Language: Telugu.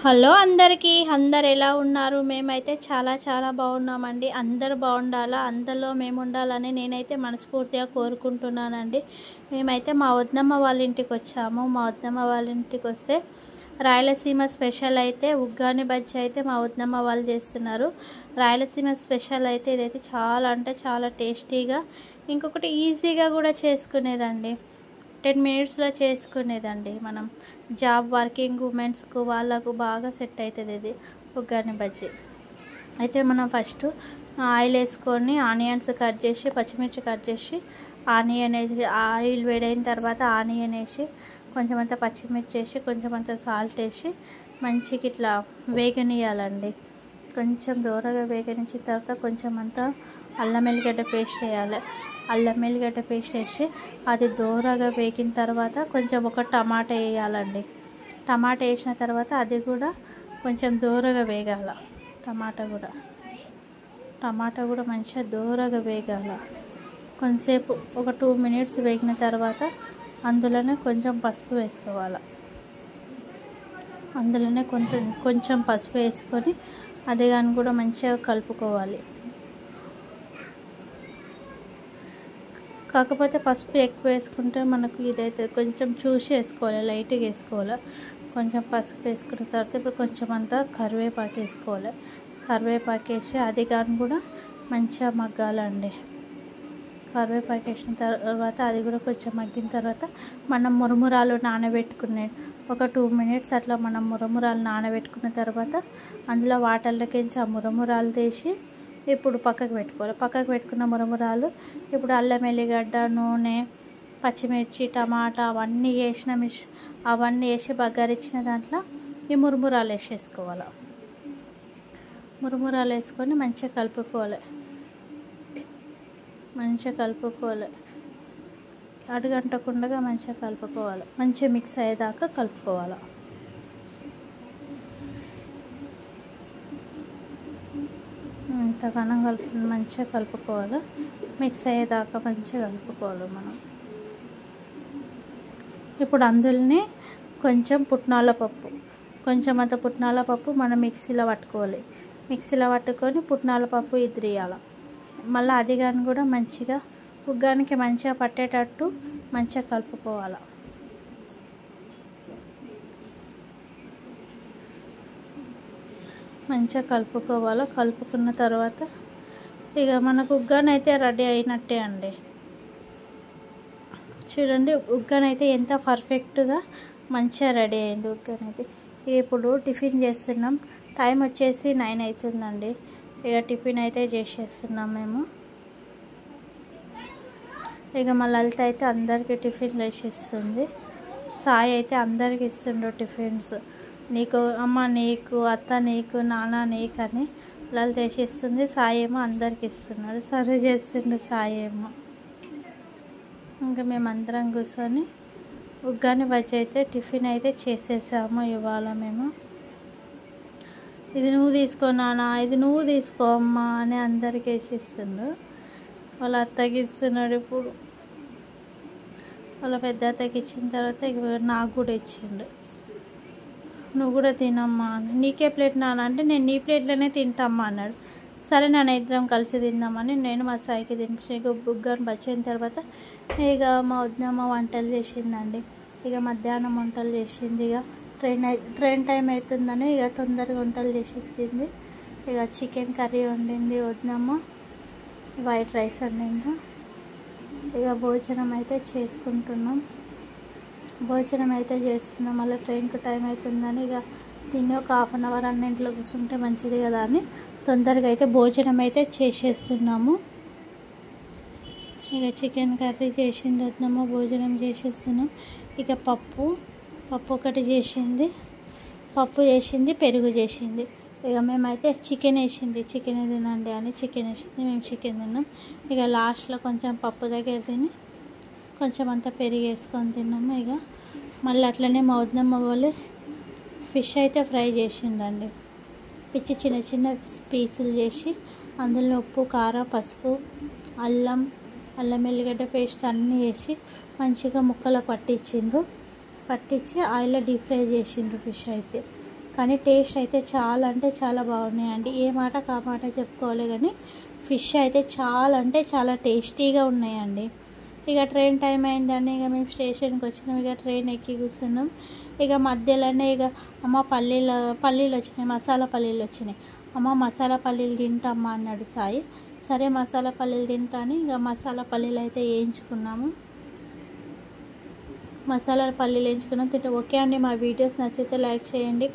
హలో అందరికీ, అందరు ఎలా ఉన్నారు? మేమైతే చాలా చాలా బాగున్నామండి. అందరు బాగుండాలా, అందరిలో మేము ఉండాలని నేనైతే మనస్ఫూర్తిగా కోరుకుంటున్నానండి. మేమైతే మా వదినమ్మ వాళ్ళ ఇంటికి వచ్చాము. మా వదినమ్మ వాళ్ళ ఇంటికి వస్తే రాయలసీమ స్పెషల్ అయితే ఉగ్గాని బజ్జీ అయితే మా వదినమ్మ వాళ్ళు చేస్తున్నారు. రాయలసీమ స్పెషల్ అయితే ఇదైతే చాలా అంటే చాలా టేస్టీగా, ఇంకొకటి ఈజీగా కూడా చేసుకునేదండి. 10 మినిట్స్లో చేసుకునేదండి. మనం జాబ్ వర్కింగ్ ఉమెన్స్కు వాళ్ళకు బాగా సెట్ అవుతుంది ఇది ఉగ్గాని బజ్జీ. అయితే మనం ఫస్ట్ ఆయిల్ వేసుకొని ఆనియన్స్ కట్ చేసి, పచ్చిమిర్చి కట్ చేసి, ఆనియన్ వేసి, ఆయిల్ వేడైన తర్వాత ఆనియన్ వేసి, కొంచెం అంతా పచ్చిమిర్చి వేసి, కొంచెం అంతా సాల్ట్ వేసి మంచిగా ఇట్లా వేగనియాలండి. కొంచెం దూరగా వేగనించిన తర్వాత కొంచెం అంతా అల్లం ఎల్లిగడ్డ పేస్ట్ వేయాలి. అల్లం ఎల్లిగడ్డ పేస్ట్ వేసి అది దూరగా వేగిన తర్వాత కొంచెం ఒక టమాటా వేయాలండి. టమాటా వేసిన తర్వాత అది కూడా కొంచెం దూరగా వేగాల. టమాటా కూడా మంచిగా దూరగా వేగాల. కొంతసేపు ఒక 2 మినిట్స్ వేగిన తర్వాత అందులోనే కొంచెం పసుపు వేసుకోవాలి. అందులోనే కొంచెం పసుపు వేసుకొని అది కానీ కూడా మంచిగా కలుపుకోవాలి. కాకపోతే పసుపు ఎక్కువ వేసుకుంటే మనకు ఇదైతే కొంచెం చూసి వేసుకోవాలి, లైట్గా వేసుకోవాలి. కొంచెం పసుపు వేసుకున్న తర్వాత ఇప్పుడు కొంచెం అంతా కరివేపాకు వేసుకోవాలి. కరివేపాకు వేసి అది కానీ కూడా మంచిగా మగ్గాలండి. కరివేపాకు వేసిన తర్వాత అది కూడా కొంచెం మగ్గిన తర్వాత మనం మురుమురాలు నానబెట్టుకునే ఒక 2 మినిట్స్ అట్లా మనం మురుమురాలు నానబెట్టుకున్న తర్వాత అందులో వాటర్లకించి ఆ మురుమురాలు తీసి ఇప్పుడు పక్కకు పెట్టుకోవాలి. పక్కకు పెట్టుకున్న మురుమురాలు ఇప్పుడు అల్లం ఎల్లిగడ్డ, నూనె, పచ్చిమిర్చి, టమాటా అవన్నీ వేసి బగారిచ్చిన దాంట్లో ఈ మురుమురాలు వేసేసుకోవాలి. మురుమురాలు వేసుకొని మంచిగా కలుపుకోవాలి. అడుగంటకుండా మంచిగా కలుపుకోవాలి. మంచిగా మిక్స్ అయ్యేదాకా కలుపుకోవాలి. ఇంతగానం మంచిగా కలుపుకోవాలి. మిక్స్ అయ్యేదాకా మంచిగా కలుపుకోవాలి మనం. ఇప్పుడు అందులోనే కొంచెం పుట్నాల పప్పు మనం మిక్సీలో పట్టుకోవాలి. మిక్సీలో పట్టుకొని పుట్నాల పప్పు ఇదిరియాలి. మళ్ళీ అది కానీ కూడా మంచిగా ఉగ్గానికి మంచిగా పట్టేటట్టు మంచిగా కలుపుకోవాలి. కలుపుకున్న తర్వాత ఇక మనకు ఉగ్గాని అయితే రెడీ అయినట్టే అండి. చూడండి, ఉగ్గాని అయితే ఎంత పర్ఫెక్ట్గా మంచిగా రెడీ అయింది ఉగ్గాని అయితే. ఇప్పుడు టిఫిన్ చేస్తున్నాం. టైం వచ్చేసి 9 అవుతుందండి. ఇక టిఫిన్ అయితే చేసేస్తున్నాం మేము. ఇక మా లలిత అయితే అందరికీ టిఫిన్లు వేసేస్తుంది. సాయి అయితే అందరికి ఇస్తుండ్రు టిఫిన్స్. నీకు అమ్మ, నీకు అత్త, నీకు నాన్న, నీకు అని లలిత వేసేస్తుంది. సాయి ఏమో అందరికి ఇస్తున్నాడు. సర్వ్ చేస్తుండు సాయి ఏమో. ఇంకా మేమందరం కూర్చొని ఉగ్గాని బజ్జీ అయితే టిఫిన్ అయితే చేసేసాము ఇవాళ మేము. ఇది నువ్వు తీసుకో నాన్న, ఇది నువ్వు తీసుకో అమ్మ అని అందరికి వేసిస్తుండు. వాళ్ళ అత్తకి ఇస్తున్నాడు. ఇప్పుడు వాళ్ళ పెద్ద అత్తకి ఇచ్చిన తర్వాత నాకు కూడా ఇచ్చిండు. నువ్వు కూడా తినమ్మా అని. నీకే ప్లేట్ నాన్న అంటే నేను నీ ప్లేట్లోనే తింటామ్మా అన్నాడు. సరే నాన్న, ఇద్దరం కలిసి తిందామని నేను మా సాయికి తినిపించి ఉగ్గాని బజ్జీ అయిన తర్వాత ఇక మా వదినమ్మ వంటలు చేసిందండి. ఇక మధ్యాహ్నం వంటలు చేసింది. ఇక ట్రైన్ టైం అవుతుందని ఇక తొందరగా వంటలు చేసేసింది. ఇక చికెన్ కర్రీ వండింది వదినమ్మ, వైట్ రైస్ వండింది. ఇక భోజనం అయితే చేస్తున్నాం. మళ్ళీ ట్రైన్కి టైం అవుతుందని ఇక తిని ఒక 1/2 అవర్ అన్నింట్లో కూర్చుంటే మంచిది కదా అని తొందరగా అయితే భోజనం అయితే చేసేస్తున్నాము. ఇక చికెన్ కర్రీ చేసింది వదినమ్మ, భోజనం చేసేస్తున్నాం. ఇక పప్పు ఒకటి చేసింది, పెరుగు చేసింది. ఇక మేమైతే చికెన్ తినండి అని చికెన్ వేసింది. మేము చికెన్ తిన్నాం. ఇక లాస్ట్లో కొంచెం పప్పు దగ్గర తిని కొంచెం అంతా పెరుగు వేసుకొని తిన్నాము. ఇక మళ్ళీ అట్లనే మా వదినమ్మ వాళ్ళు ఫిష్ అయితే ఫ్రై చేసిండండి. చిన్న చిన్న పీసులు చేసి అందులో ఉప్పు, కారం, పసుపు, అల్లం ఎల్లిగడ్డ పేస్ట్ అన్నీ వేసి మంచిగా ముక్కలకు పట్టించి ఆయిల్లో డీప్ ఫ్రై చేసిండ్రు ఫిష్ అయితే. కానీ టేస్ట్ అయితే చాలా అంటే చాలా బాగున్నాయండి. ఏ మాట కా మాట చెప్పుకోవాలి, కానీ ఫిష్ అయితే చాలా అంటే చాలా టేస్టీగా ఉన్నాయండి. ఇక ట్రైన్ టైం అయిందని ఇక మేము స్టేషన్కి వచ్చినాం. ఇక ట్రైన్ ఎక్కి కూర్చున్నాం. ఇక మధ్యలోనే ఇక అమ్మ పల్లీలు వచ్చినాయి, మసాలా పల్లీలు వచ్చినాయి. అమ్మ మసాలా పల్లీలు తింటామ్మా అన్నాడు సాయి. సరే మసాలా పల్లీలు తింటాను. ఇక మసాలా పల్లీలు అయితే వేయించుకున్నాము. మసాలా పల్లీలు వేయించుకున్నాం తింటే. ఓకే అండి, మా వీడియోస్ నచ్చితే లైక్ చేయండి.